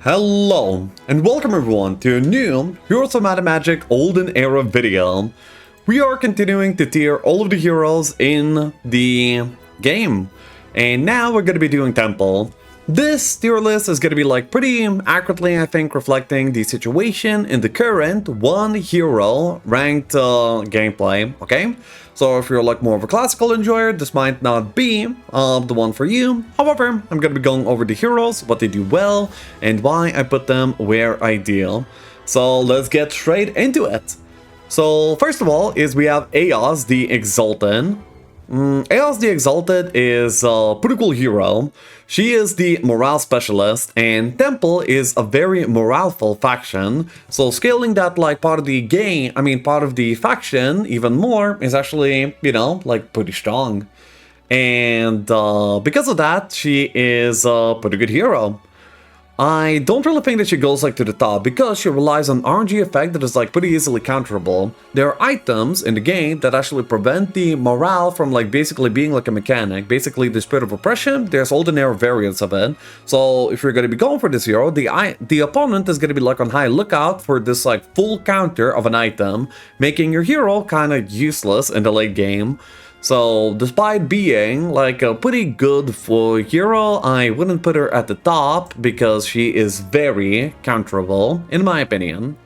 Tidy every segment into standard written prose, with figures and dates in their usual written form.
Hello, and welcome everyone to a new Heroes of Might and Magic Olden Era video. We are continuing to tier all of the heroes in the game, and now we're going to be doing Temple. This tier list is going to be like pretty accurately, I think, reflecting the situation in the current one hero ranked gameplay, okay? So if you're like more of a classical enjoyer, this might not be the one for you. However, I'm going to be going over the heroes, what they do well, and why I put them where I do. So let's get straight into it. So first of all is we have Aeos the Exalted. Aeos the Exalted is a pretty cool hero. She is the morale specialist, and Temple is a very moraleful faction. So scaling that like part of the game, part of the faction even more is actually, like pretty strong. And because of that, she is a pretty good hero. I don't really think that she goes like to the top because she relies on RNG effect that is like pretty easily counterable. There are items in the game that actually prevent the morale from like basically being like a mechanic. Basically the Spirit of Oppression, there's Olden Era variants of it. So if you're going to be going for this hero, the opponent is going to be like on high lookout for this like full counter of an item, making your hero kind of useless in the late game. So, despite being like a pretty good hero, I wouldn't put her at the top because she is very counterable, in my opinion.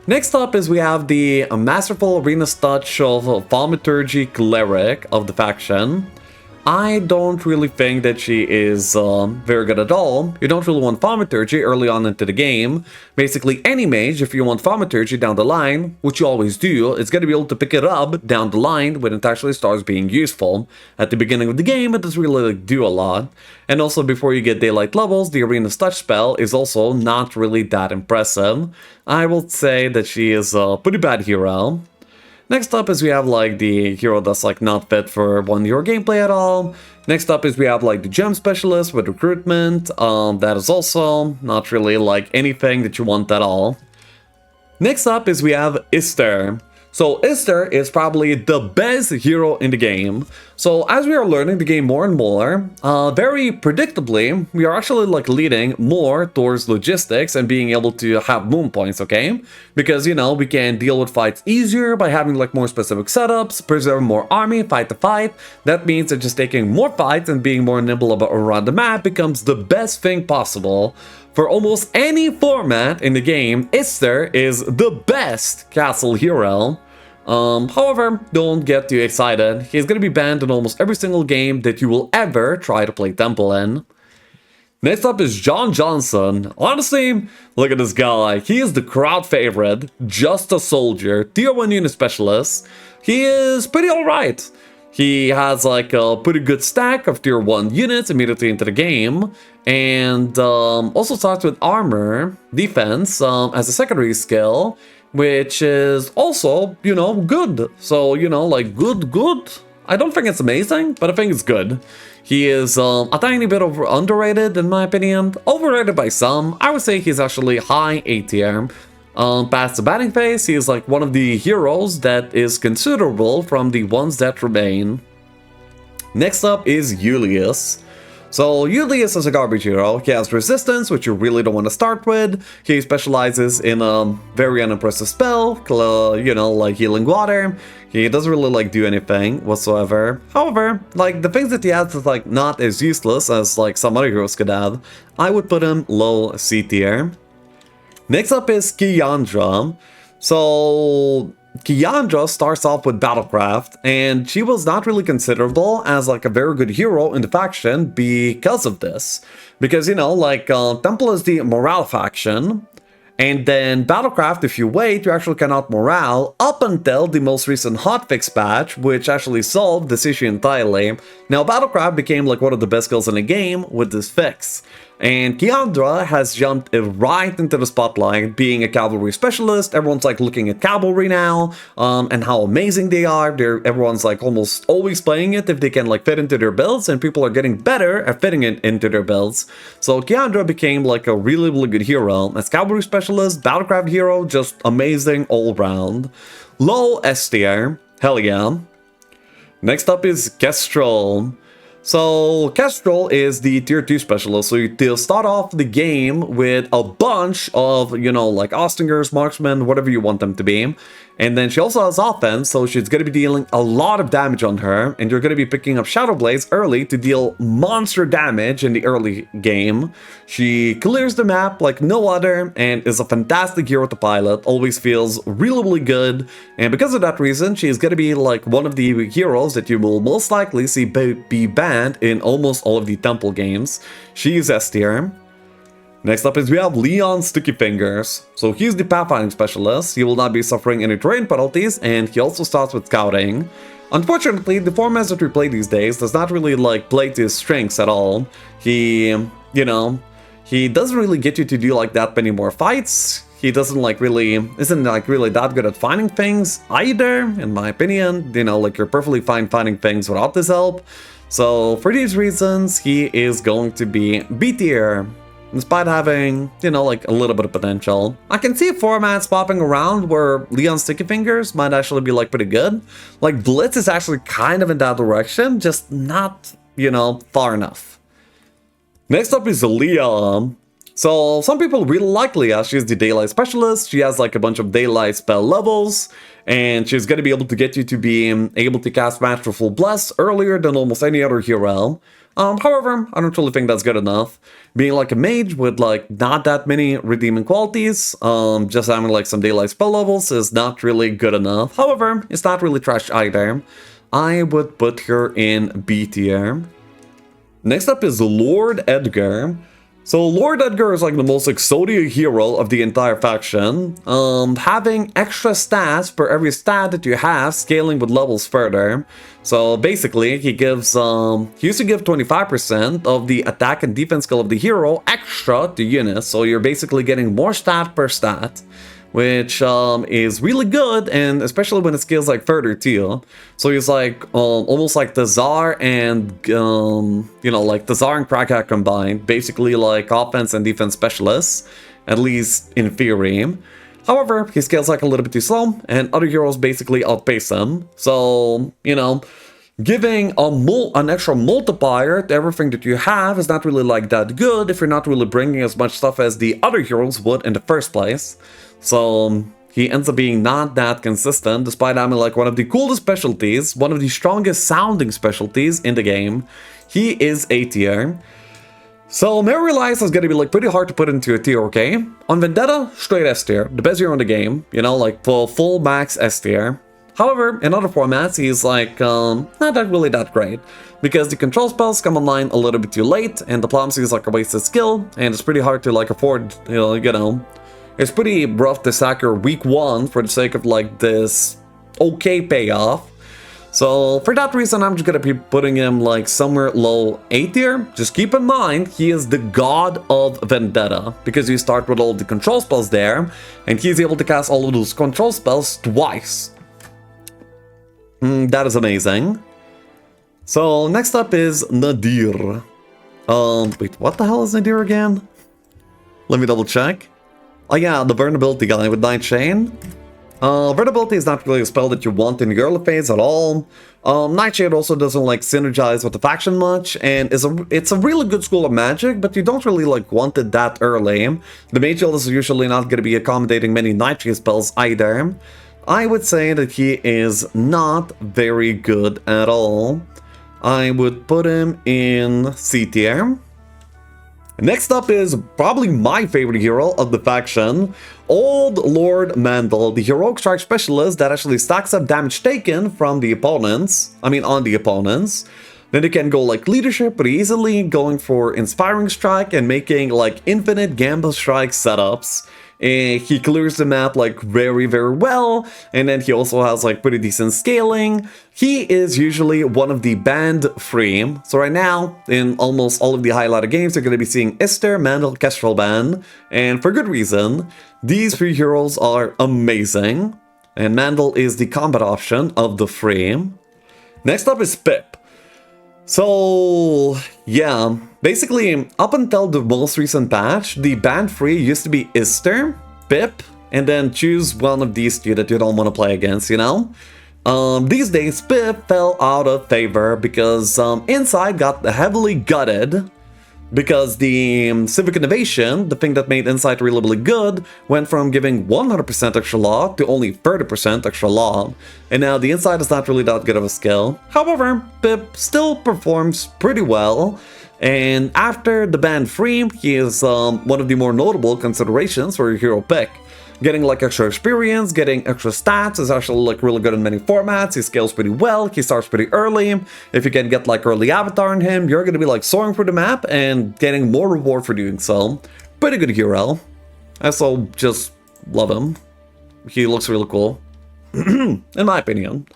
Next up is we have the Masterful Arena's Touch of Thaumaturgy Cleric of the faction. I don't really think that she is very good at all. You don't really want Thaumaturgy early on into the game. Basically, any mage, if you want Thaumaturgy down the line, which you always do, is going to be able to pick it up down the line when it actually starts being useful. At the beginning of the game, it doesn't really do a lot. And also, before you get daylight levels, the Arena's Touch spell is also not really that impressive. I will say that she is a pretty bad hero. Next up is we have like the hero that's like not fit for one hero gameplay at all. Next up is we have like the gem specialist with recruitment. That is also not really like anything that you want at all. Next up is we have Ister. So Ister is probably the best hero in the game. So as we are learning the game more and more, very predictably, we are actually like leading more towards logistics and being able to have moon points, okay? Because, we can deal with fights easier by having like more specific setups, preserve more army, fight to fight. That means that just taking more fights and being more nimble around the map becomes the best thing possible. For almost any format in the game, Ister is the best castle hero. However, don't get too excited. He's gonna be banned in almost every single game that you will ever try to play Temple in. Next up is John Johnson. Honestly, look at this guy. He is the crowd favorite, just a soldier, tier 1 unit specialist. He is pretty alright. He has like a pretty good stack of tier 1 units immediately into the game, and also starts with armor, defense as a secondary skill, which is also, good. So, like good. I don't think it's amazing, but I think it's good. He is a tiny bit underrated in my opinion, overrated by some. I would say he's actually high A tier. Past the batting phase, he is like one of the heroes that is considerable from the ones that remain. Next up is Ulius. So Ulius is a garbage hero. He has resistance, which you really don't want to start with. He specializes in a very unimpressive spell, like healing water. He doesn't really like do anything whatsoever. However, like the things that he has is like not as useless as like some other heroes could have. I would put him low C tier. Next up is Kandra. So Kandra starts off with Battlecraft, and she was not really considerable as like a very good hero in the faction because of this. Because, Temple is the morale faction, and then Battlecraft, if you wait, you actually cannot morale up until the most recent hotfix patch, which actually solved this issue entirely. Now, Battlecraft became like one of the best skills in the game with this fix. And Kandra has jumped right into the spotlight, being a cavalry specialist. Everyone's like looking at cavalry now, and how amazing they are. Everyone's like almost always playing it if they can like fit into their builds, and people are getting better at fitting it into their builds. So Kandra became like a really good hero. As cavalry specialist, Battlecraft hero, just amazing all round. Low S tier, hell yeah. Next up is Kestrel. So Kestrel is the tier 2 specialist, so they'll start off the game with a bunch of, you know, like Ostingers, marksmen, whatever you want them to be. And then she also has offense, so she's going to be dealing a lot of damage on her, and you're going to be picking up Shadow Blades early to deal monster damage in the early game. She clears the map like no other, and is a fantastic hero to pilot, always feels really, really good, and because of that reason, she's going to be like one of the heroes that you will most likely see be banned in almost all of the Temple games. She is S tier. Next up is we have Leon Sticky Fingers. So he's the pathfinding specialist. He will not be suffering any terrain penalties, and he also starts with scouting. Unfortunately, the formats that we play these days does not really like play to his strengths at all. He, you know, he doesn't really get you to do like that many more fights. He doesn't like really, isn't like really that good at finding things either, in my opinion. You know, like you're perfectly fine finding things without this help. So for these reasons, he is going to be B tier. Despite having, you know, like a little bit of potential. I can see formats popping around where Leon Sticky Fingers might actually be like pretty good. Like Blitz is actually kind of in that direction, just not, you know, far enough. Next up is Leah. So some people really like Leah. She's the daylight specialist. She has like a bunch of daylight spell levels, and she's going to be able to get you to be able to cast Masterful Bless earlier than almost any other hero. However, I don't really think that's good enough. Being like a mage with like not that many redeeming qualities, just having like some daylight spell levels is not really good enough. However, it's not really trash either. I would put her in B tier. Next up is Lord Edgar. So Lord Edgar is like the most Exodia hero of the entire faction, having extra stats per every stat that you have, scaling with levels further. So basically, he gives, he used to give 25% of the attack and defense skill of the hero extra to units, so you're basically getting more stat per stat, which is really good, and especially when it scales like further too. So he's like almost like the Tsar and you know, like the Tsar and Krakat combined, basically like offense and defense specialists, at least in theory. However, he scales like a little bit too slow, and other heroes basically outpace him. So, you know, giving an extra multiplier to everything that you have is not really like that good if you're not really bringing as much stuff as the other heroes would in the first place. So he ends up being not that consistent, despite having like one of the coolest specialties, one of the strongest sounding specialties in the game. He is A tier. So Mary Elias is going to be like pretty hard to put into a tier, okay? On Vendetta, straight S tier, the best hero in the game, you know, like full max S tier. However, in other formats, he's like not really that great, because the control spells come online a little bit too late, and diplomacy is like a wasted skill, and it's pretty hard to like afford, you know, it's pretty rough to sack your week 1 for the sake of like this okay payoff. So for that reason, I'm just gonna be putting him like somewhere low A tier. Just keep in mind, he is the god of Vendetta, because you start with all the control spells there, and he's able to cast all of those control spells twice. That is amazing. So next up is Nadir. Wait, what the hell is Nadir again? Let me double check. Oh yeah, the vulnerability guy with Nightshade. Vulnerability is not really a spell that you want in the early phase at all. Nightshade also doesn't like synergize with the faction much, and it's a really good school of magic, but you don't really like want it that early. The Mage Guild is usually not going to be accommodating many Nightshade spells either. I would say that he is not very good at all. I would put him in C tier. Next up is probably my favorite hero of the faction, Old Lord Mandall, the heroic strike specialist that actually stacks up damage taken from the opponents, on the opponents. Then they can go like leadership pretty easily, going for inspiring strike and making like infinite gamble strike setups. He clears the map like very well, and then he also has like pretty decent scaling. He is usually one of the banned free. So right now, in almost all of the highlighted games, you're going to be seeing Ister, Mandall, Kestrel ban, and for good reason. These 3 heroes are amazing, and Mandall is the combat option of the free. Next up is Pip. So, yeah, basically, up until the most recent patch, the banned free used to be Ister, Pip, and then choose one of these 2 that you don't want to play against, you know? These days, Pip fell out of favor because Inside got heavily gutted. Because the Civic Innovation, the thing that made Insight really, really good, went from giving 100% extra law to only 30% extra law. And now the Insight is not really that good of a skill. However, Pip still performs pretty well. And after the ban free, he is one of the more notable considerations for your hero pick. Getting like extra experience, getting extra stats is actually like really good in many formats. He scales pretty well, he starts pretty early. If you can get like early avatar in him, you're gonna be like soaring through the map and getting more reward for doing so. Pretty good hero. I also just love him. He looks really cool, in my opinion.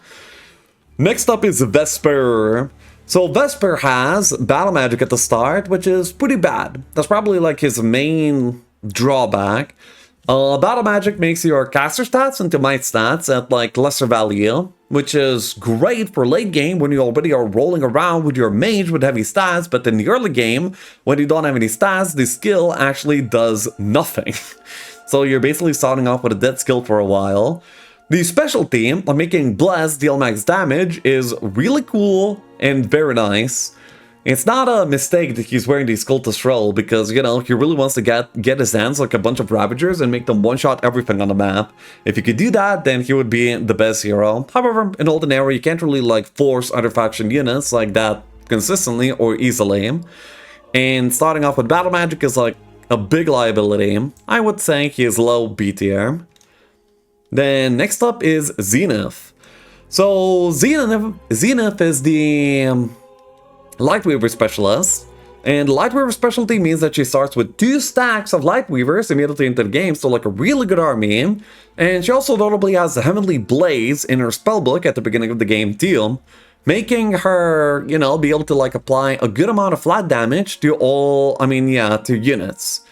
Next up is Vesper. So Vesper has battle magic at the start, which is pretty bad. That's probably like his main drawback. Battle magic makes your caster stats into might stats at like lesser value, which is great for late game when you already are rolling around with your mage with heavy stats, but in the early game, when you don't have any stats, the skill actually does nothing. So you're basically starting off with a dead skill for a while. The specialty of making Bless deal max damage is really cool and very nice. It's not a mistake that he's wearing the Cultist role because, you know, he really wants to get his hands like a bunch of Ravagers and make them one-shot everything on the map. If he could do that, then he would be the best hero. However, in Olden Era, you can't really like force other faction units like that consistently or easily. And starting off with battle magic is like a big liability. I would say he is low B tier. Then next up is Zenith. So Zenith is the Lightweaver specialist, and Lightweaver specialty means that she starts with 2 stacks of Lightweavers immediately into the game, so like a really good army. And she also notably has the Heavenly Blaze in her spellbook at the beginning of the game too, making her, you know, be able to like apply a good amount of flat damage to to units.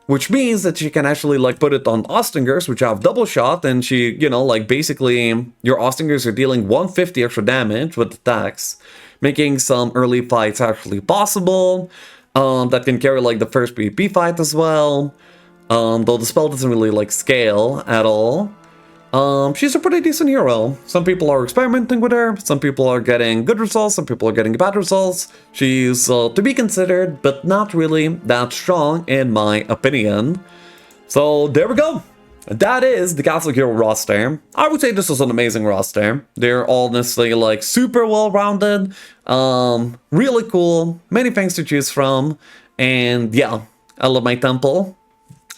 Which means that she can actually like put it on Ostingers, which have double shot, and she, you know, like basically your Ostingers are dealing 150 extra damage with attacks, making some early fights actually possible. That can carry like the first PvP fight as well. Though the spell doesn't really like scale at all. She's a pretty decent hero. Some people are experimenting with her, some people are getting good results, some people are getting bad results. She's to be considered, but not really that strong in my opinion. So there we go. That is the Castle Hero roster. I would say this is an amazing roster. They're all honestly like super well-rounded, really cool, many things to choose from, and yeah, I love my temple.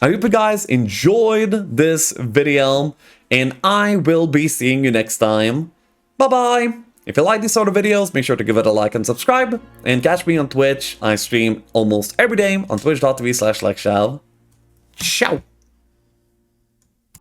I hope you guys enjoyed this video, and I will be seeing you next time. Bye-bye! If you like these sort of videos, make sure to give it a like and subscribe, and catch me on Twitch. I stream almost every day on twitch.tv/LexShav. Ciao!